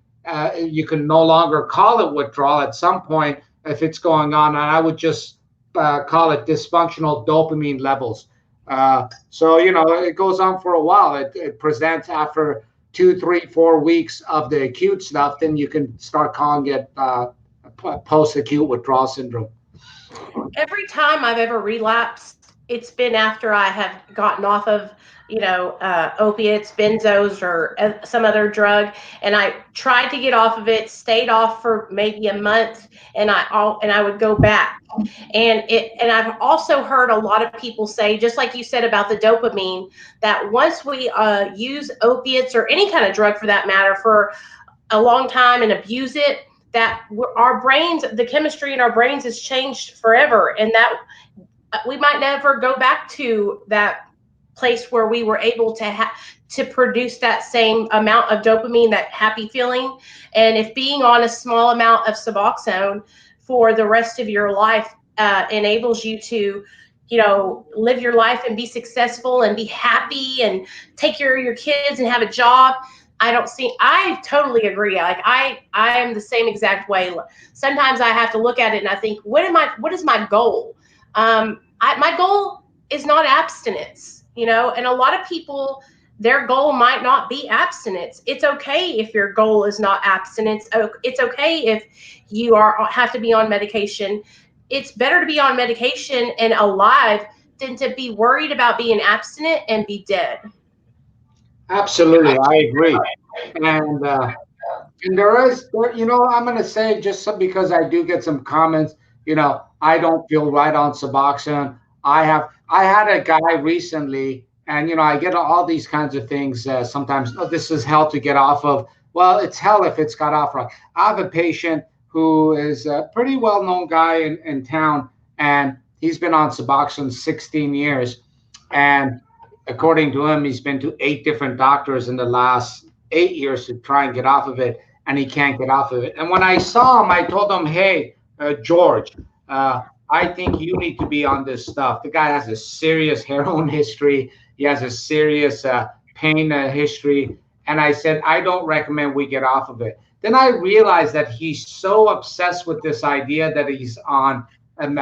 you can no longer call it withdrawal at some point if it's going on, and I would just call it dysfunctional dopamine levels. So it goes on for a while. It presents after 2, 3, 4 weeks of the acute stuff. Then you can start calling it post-acute withdrawal syndrome.
Every time I've ever relapsed, it's been after I have gotten off of, opiates, benzos, or some other drug, and I tried to get off of it, stayed off for maybe a month, and I would go back. And I've also heard a lot of people say, just like you said about the dopamine, that once we use opiates or any kind of drug for that matter for a long time and abuse it, that our brains, the chemistry in our brains has changed forever, and that we might never go back to that place where we were able to produce that same amount of dopamine, that happy feeling. And if being on a small amount of Suboxone for the rest of your life enables you to live your life and be successful and be happy and take care of your kids and have a job, I totally agree. Like I am the same exact way. Sometimes I have to look at it and I think, what is my goal? My goal is not abstinence, and a lot of people, their goal might not be abstinence. It's okay if your goal is not abstinence. It's okay if you have to be on medication. It's better to be on medication and alive than to be worried about being abstinent and be dead.
Absolutely, I agree. And I'm going to say because I do get some comments, I don't feel right on Suboxone. I had a guy recently, and I get all these kinds of things sometimes. Oh, this is hell to get off of. Well, it's hell if it's got off right. I have a patient who is a pretty well-known guy in town, and he's been on Suboxone 16 years, and according to him, he's been to 8 different doctors in the last 8 years to try and get off of it, and he can't get off of it. And when I saw him, I told him, hey, George, I think you need to be on this stuff. The guy has a serious heroin history. He has a serious pain history. And I said, I don't recommend we get off of it. Then I realized that he's so obsessed with this idea that he's on an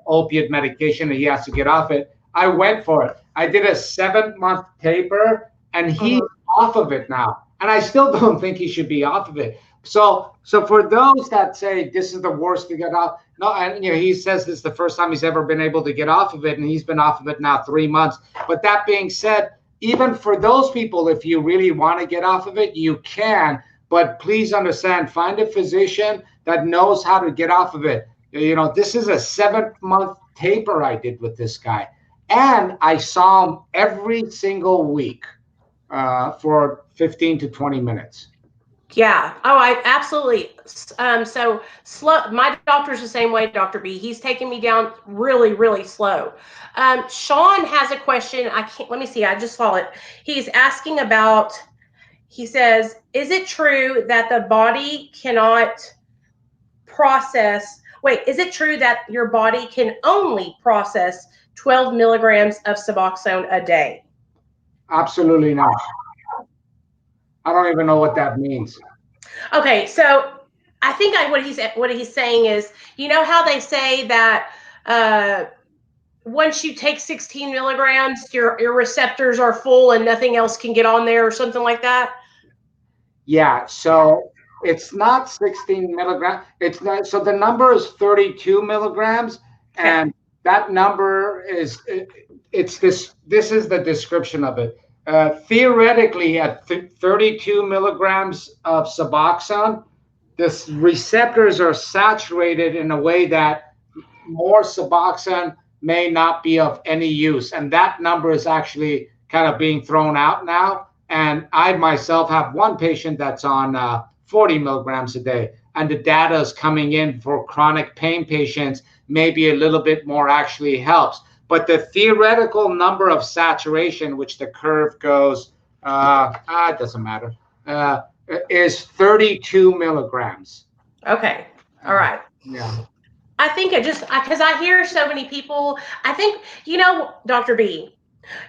opiate medication and he has to get off it. I went for it. I did a 7-month taper, and he's off of it now. And I still don't think he should be off of it. So for those that say this is the worst to get off, no, and he says this is the first time he's ever been able to get off of it, and he's been off of it now 3 months. But that being said, even for those people, if you really want to get off of it, you can. But please understand, find a physician that knows how to get off of it. This is a 7-month taper I did with this guy. And I saw him every single week for 15 to 20 minutes.
Yeah. Oh, I absolutely. So slow. My doctor's the same way, Dr. B. He's taking me down really, really slow. Sean has a question. Let me see. I just saw it. He's asking about, he says, is it true that the body cannot process, is it true that your body can only process 12 milligrams of Suboxone a day?
Absolutely not. I don't even know what that means.
Okay, so I think what he's saying is, how they say that once you take 16 milligrams, your receptors are full and nothing else can get on there, or something like that?
Yeah, so it's not 16 milligrams. It's not. So the number is 32 milligrams, and that number is this is the description of it. Theoretically, at 32 milligrams of Suboxone, the receptors are saturated in a way that more Suboxone may not be of any use. And that number is actually kind of being thrown out now. And I myself have one patient that's on 40 milligrams a day. And the data is coming in for chronic pain patients, maybe a little bit more actually helps. But the theoretical number of saturation, which the curve goes, it doesn't matter, is 32 milligrams.
Okay. All right.
Yeah.
I think because I hear so many people, I think, Dr. B,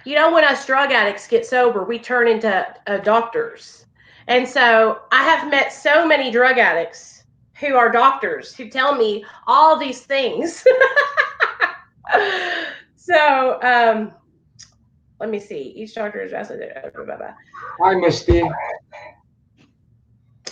when us drug addicts get sober, we turn into doctors. And so I have met so many drug addicts who are doctors who tell me all these things. So let me see. Each doctor is asked.
Hi, Misty.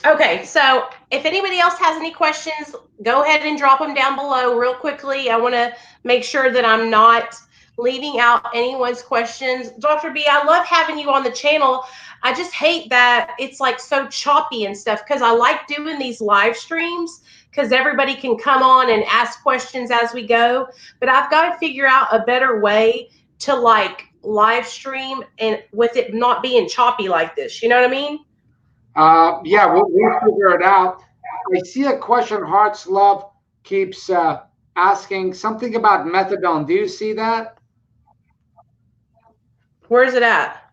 Okay, so if anybody else has any questions, go ahead and drop them down below real quickly. I want to make sure that I'm not leaving out anyone's questions. Dr. B, I love having you on the channel. I just hate that it's like so choppy and stuff, because I like doing these live streams because everybody can come on and ask questions as we go. But I've got to figure out a better way to live stream and with it not being choppy like this. You know what I mean?
Yeah, we'll figure it out. I see a question Hearts Love keeps asking something about methadone. Do you see that?
Where is it at?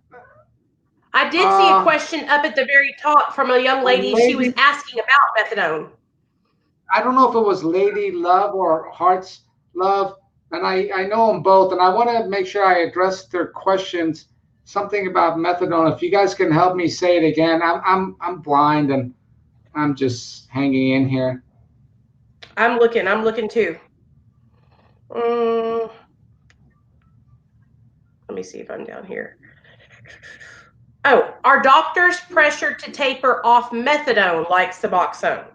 I did see a question up at the very top from a young lady. She was asking about methadone.
I don't know if it was Lady Love or Hearts Love, and I know them both, and I want to make sure I address their questions. Something about methadone. If you guys can help me say it again, I'm blind and I'm just hanging in here.
I'm looking too. Let me see if I'm down here. Oh, are doctors pressured to taper off methadone like Suboxone?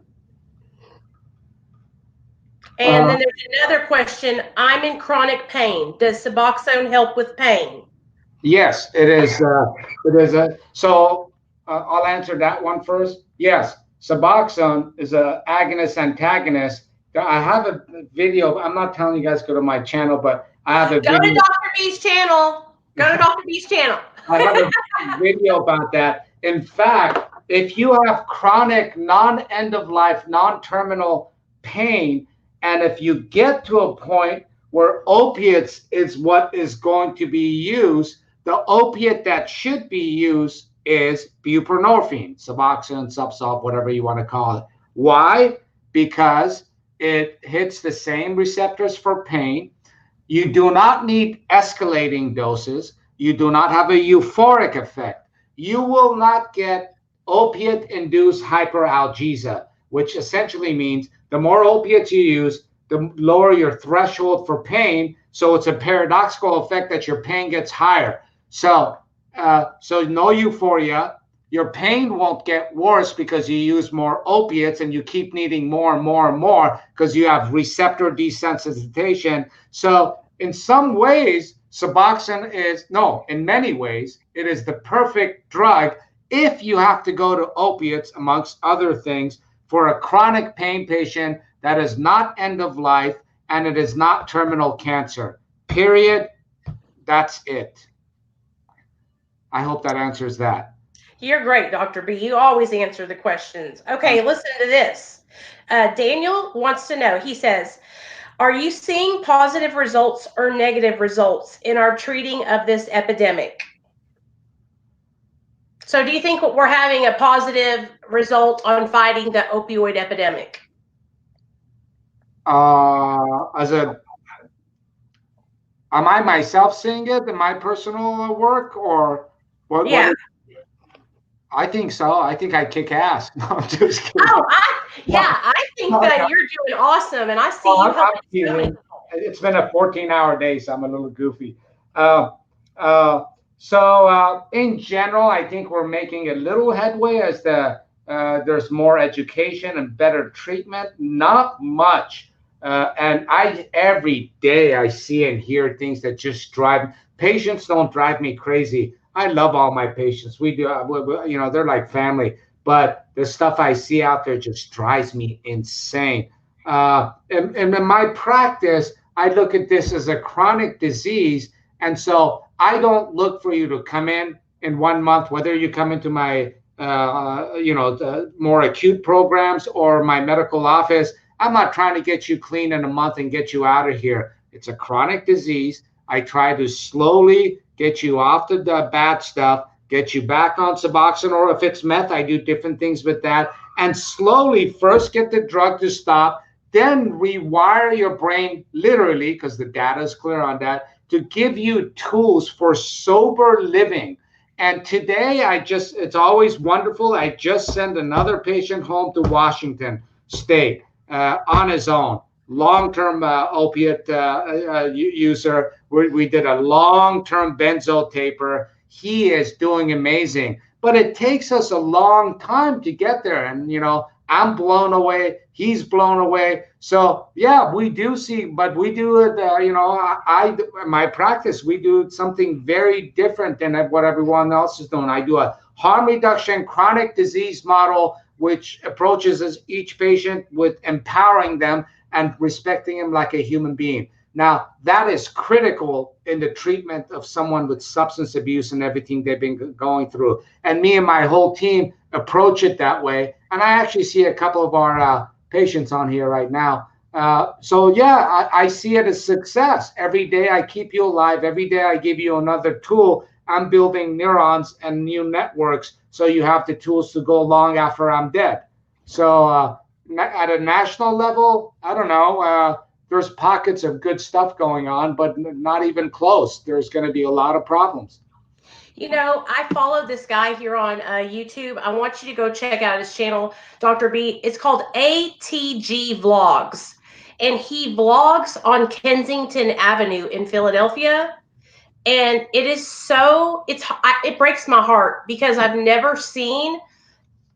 And then there's another question. I'm in chronic pain. Does Suboxone help with pain?
Yes, it is. So I'll answer that one first. Yes, Suboxone is an agonist-antagonist. I have a video. I'm not telling you guys to go to my channel, but I have a video.
Go to Dr. B's channel. Go to Dr. B's channel.
I have a video about that. In fact, if you have chronic, non-end-of-life, non-terminal pain, and if you get to a point where opiates is what is going to be used, the opiate that should be used is buprenorphine, Suboxone, Zubsolv, whatever you want to call it. Why? Because it hits the same receptors for pain. You do not need escalating doses. You do not have a euphoric effect. You will not get opiate-induced hyperalgesia, which essentially means the more opiates you use, the lower your threshold for pain. So it's a paradoxical effect that your pain gets higher. So So no euphoria. Your pain won't get worse because you use more opiates and you keep needing more and more and more because you have receptor desensitization. So in some ways, Suboxone is, no, in many ways, it is the perfect drug if you have to go to opiates, amongst other things, for a chronic pain patient that is not end of life and it is not terminal cancer. Period. That's it. I hope that answers that.
You're great, Dr. B. You always answer the questions. Okay, listen to this. Daniel wants to know, he says, are you seeing positive results or negative results in our treating of this epidemic? So do you think we're having a positive result on fighting the opioid epidemic?
As a, am I myself seeing it in my personal work, or what
Yeah.
is, I think so. I think I kick ass. No, I'm just kidding.
Oh,
No,
I think
no,
that
no.
you're doing awesome, and I see
Well,
you
I'm
helping so many
teasing.
people.
It's been a 14-hour day, so I'm a little goofy. Uh, so in general, I think we're making a little headway as there's more education and better treatment. Not much, and I every day I see and hear things that just drive patients. Don't drive me crazy. I love all my patients. We do, they're like family. But the stuff I see out there just drives me insane. And in my practice, I look at this as a chronic disease. And so I don't look for you to come in 1 month, whether you come into my, the more acute programs or my medical office. I'm not trying to get you clean in a month and get you out of here. It's a chronic disease. I try to slowly get you off the bad stuff, get you back on Suboxone, or if it's meth, I do different things with that, and slowly first get the drug to stop, then rewire your brain literally, because the data is clear on that, to give you tools for sober living. And today, it's always wonderful. I just sent another patient home to Washington State on his own, long-term opiate user. We did a long-term benzo taper. He is doing amazing, but it takes us a long time to get there. And, I'm blown away. He's blown away. So yeah, we do see, but we do it, my practice, we do something very different than what everyone else is doing. I do a harm reduction chronic disease model, which approaches each patient with empowering them and respecting him like a human being. Now, that is critical in the treatment of someone with substance abuse and everything they've been going through. And me and my whole team approach it that way. And I actually see a couple of our patients on here right now. So yeah, I see it as success. Every day I keep you alive. Every day I give you another tool. I'm building neurons and new networks, so you have the tools to go long after I'm dead. So at a national level, I don't know. There's pockets of good stuff going on, but not even close. There's going to be a lot of problems.
I follow this guy here on YouTube. I want you to go check out his channel, Dr. B. It's called ATG Vlogs. And he vlogs on Kensington Avenue in Philadelphia. And it breaks my heart because I've never seen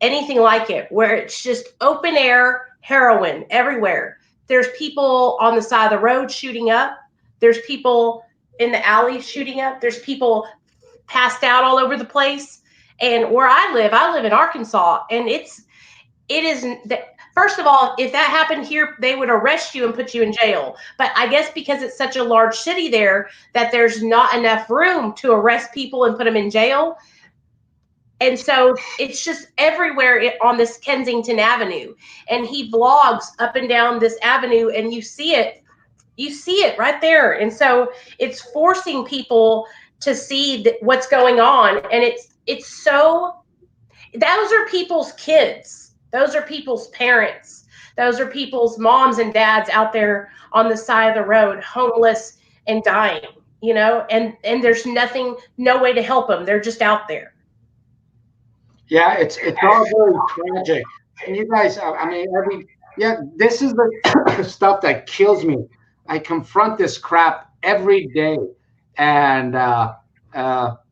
anything like it, where it's just open air heroin everywhere. There's people on the side of the road shooting up. There's people in the alley shooting up. There's people passed out all over the place. And where I live in Arkansas, and it is first of all, if that happened here, they would arrest you and put you in jail. But I guess because it's such a large city there, that there's not enough room to arrest people and put them in jail. And so it's just everywhere on this Kensington Avenue. And he vlogs up and down this avenue, and you see it right there. And so it's forcing people to see what's going on. And it's so, those are people's kids. Those are people's parents. Those are people's moms and dads out there on the side of the road, homeless and dying, and there's no way to help them. They're just out there.
Yeah, it's all very tragic. And you guys, I mean, this is the stuff that kills me. I confront this crap every day, and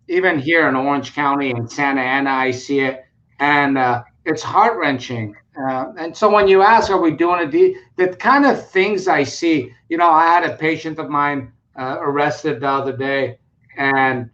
even here in Orange County and Santa Ana, I see it, and it's heart wrenching. And so when you ask, are we doing the kind of things I see, I had a patient of mine arrested the other day, and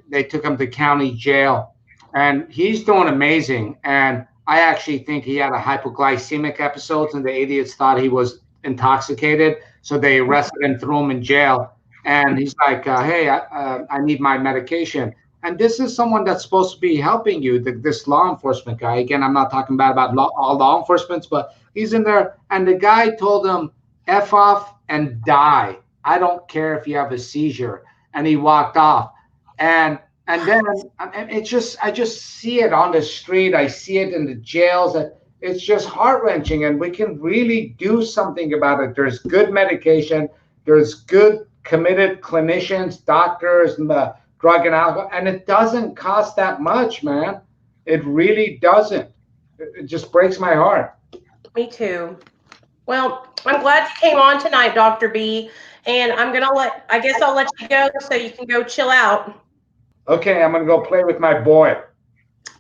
they took him to county jail, and he's doing amazing. And I actually think he had a hypoglycemic episode, and the idiots thought he was intoxicated, so they arrested him, threw him in jail. And he's like, "Hey, I need my medication." And this is someone that's supposed to be helping you. This law enforcement guy. Again, I'm not talking bad about all law enforcement, but he's in there, and the guy told him, "F off and die. I don't care if you have a seizure." And he walked off. And then it's just I just see it on the street. I see it in the jails. It's just heart wrenching, and we can really do something about it. There's good medication. There's good committed clinicians, doctors, and the drug and alcohol, and it doesn't cost that much, man. It really doesn't. It just breaks my heart.
Me too. Well, I'm glad you came on tonight, Dr. B. And I guess I'll let you go so you can go chill out.
Okay, I'm gonna go play with my boy.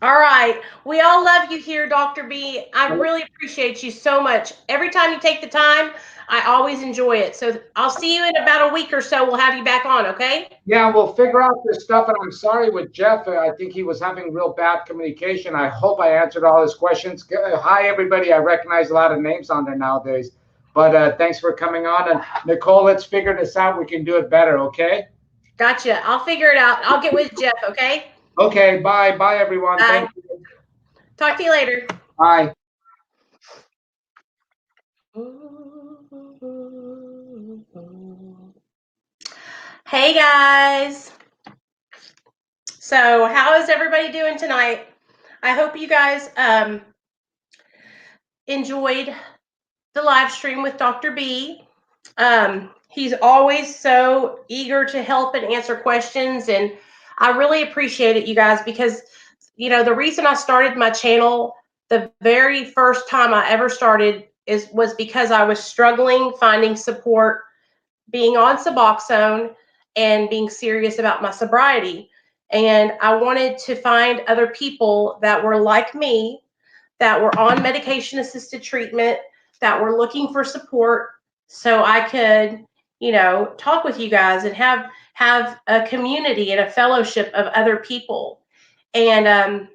All right. We all love you here, Dr. B. I really appreciate you so much. Every time you take the time, I always enjoy it. So I'll see you in about a week or so. We'll have you back on, okay?
Yeah, we'll figure out this stuff. And I'm sorry with Jeff. I think he was having real bad communication. I hope I answered all his questions. Hi, everybody. I recognize a lot of names on there nowadays. But thanks for coming on. And Nicole, let's figure this out. We can do it better, okay?
Gotcha. I'll figure it out. I'll get with Jeff, okay?
Okay, bye. Bye, everyone.
Bye.
Thank you.
Talk to you later.
Bye.
Hey, guys. So how is everybody doing tonight? I hope you guys enjoyed the live stream with Dr. B. He's always so eager to help and answer questions, and I really appreciate it, you guys, because the reason I started my channel the very first time I ever started was because I was struggling finding support, being on Suboxone, and being serious about my sobriety. And I wanted to find other people that were like me, that were on medication assisted treatment, that were looking for support, so I could, talk with you guys and have a community and a fellowship of other people. And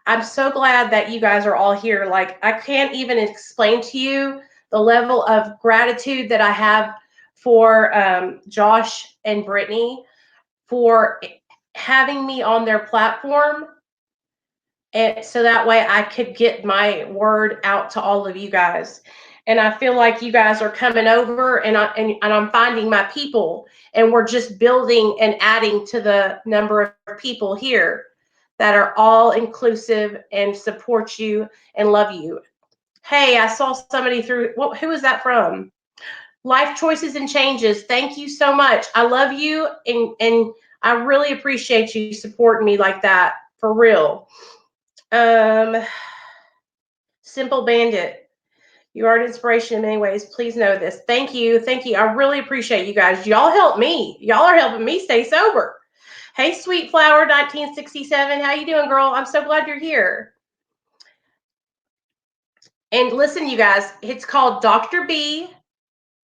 I'm so glad that you guys are all here. Like, I can't even explain to you the level of gratitude that I have for Josh and Brittany for having me on their platform, and so that way I could get my word out to all of you guys. And I feel like you guys are coming over, and I'm finding my people, and we're just building and adding to the number of people here that are all inclusive and support you and love you. Hey, I saw somebody through. Who is that from? Life Choices and Changes. Thank you so much. I love you, and I really appreciate you supporting me like that, for real. Simple Bandit, you are an inspiration in many ways. Please know this. Thank you. I really appreciate you guys. Y'all help me. Y'all are helping me stay sober. Hey, Sweet Flower 1967. How you doing, girl? I'm so glad you're here. And listen, you guys, it's called Dr. B,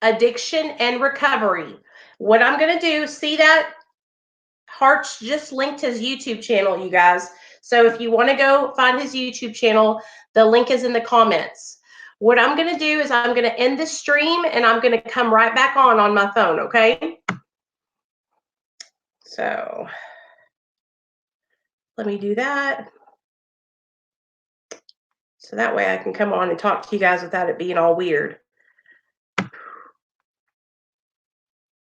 Addiction and Recovery. What I'm going to do, see that Heart's just linked his YouTube channel, you guys. So if you want to go find his YouTube channel, the link is in the comments. What I'm going to do is I'm going to end this stream, and I'm going to come right back on my phone, okay? So let me do that. So that way I can come on and talk to you guys without it being all weird.